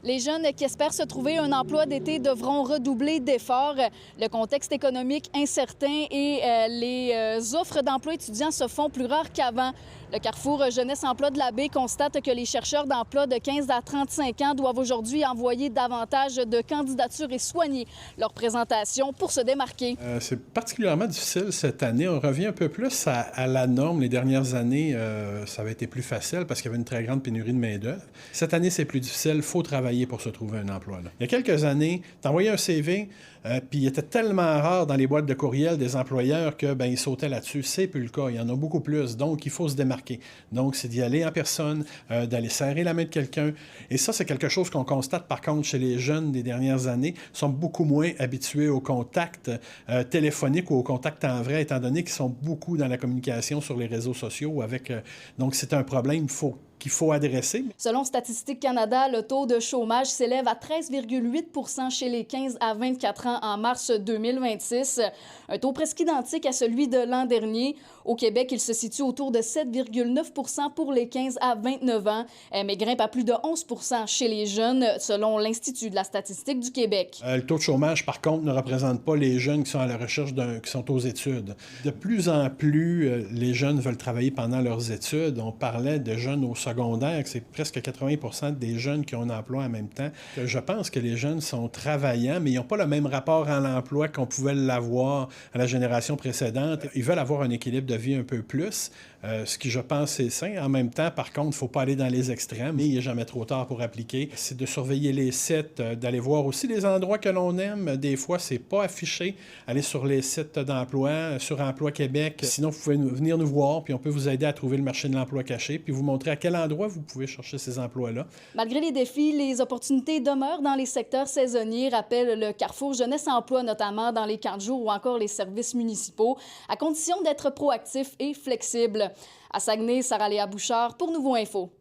Les jeunes qui espèrent se trouver un emploi d'été devront redoubler d'efforts. Le contexte économique incertain et les offres d'emploi étudiants se font plus rares qu'avant. Le Carrefour Jeunesse Emploi de la Baie constate que les chercheurs d'emploi de 15 à 35 ans doivent aujourd'hui envoyer davantage de candidatures et soigner leur présentation pour se démarquer. C'est particulièrement difficile cette année. On revient un peu plus à la norme. Les dernières années, ça avait été plus facile parce qu'il y avait une très grande pénurie de main-d'œuvre. Cette année, c'est plus difficile. Il faut travailler pour se trouver un emploi. Là. Il y a quelques années, tu envoyais un CV, puis il était tellement rare dans les boîtes de courriel des employeurs que ils sautaient là-dessus. C'est plus le cas. Il y en a beaucoup plus. Donc, il faut se démarquer. Donc, c'est d'y aller en personne, d'aller serrer la main de quelqu'un. Et ça, c'est quelque chose qu'on constate, par contre, chez les jeunes des dernières années. Ils sont beaucoup moins habitués au contact téléphonique ou au contact en vrai, étant donné qu'ils sont beaucoup dans la communication sur les réseaux sociaux. Donc, c'est un problème qu'il faut adresser. Selon Statistique Canada, le taux de chômage s'élève à 13,8 % chez les 15 à 24 ans en mars 2026, un taux presque identique à celui de l'an dernier. Au Québec, il se situe autour de 7,9 % pour les 15 à 29 ans, mais grimpe à plus de 11 % chez les jeunes, selon l'Institut de la statistique du Québec. Le taux de chômage, par contre, ne représente pas les jeunes qui sont à la recherche qui sont aux études. De plus en plus, les jeunes veulent travailler pendant leurs études. On parlait de jeunes au secondaire, que c'est presque 80 % des jeunes qui ont un emploi en même temps. Je pense que les jeunes sont travaillants, mais ils n'ont pas le même rapport à l'emploi qu'on pouvait l'avoir à la génération précédente. Ils veulent avoir un équilibre de vie un peu plus, ce qui, je pense, est sain. En même temps, par contre, il ne faut pas aller dans les extrêmes, mais il n'est jamais trop tard pour appliquer. C'est de surveiller les sites, d'aller voir aussi les endroits que l'on aime. Des fois, c'est pas affiché. Allez sur les sites d'emploi, sur Emploi Québec. Sinon, vous pouvez venir nous voir, puis on peut vous aider à trouver le marché de l'emploi caché, puis vous montrer à quel endroit vous pouvez chercher ces emplois-là. Malgré les défis, les opportunités demeurent dans les secteurs saisonniers, rappelle le Carrefour Jeunesse Emploi, notamment dans les camps de jour ou encore les services municipaux, à condition d'être proactif et flexible. À Saguenay, Sarah-Léa Bouchard pour Nouveau Info.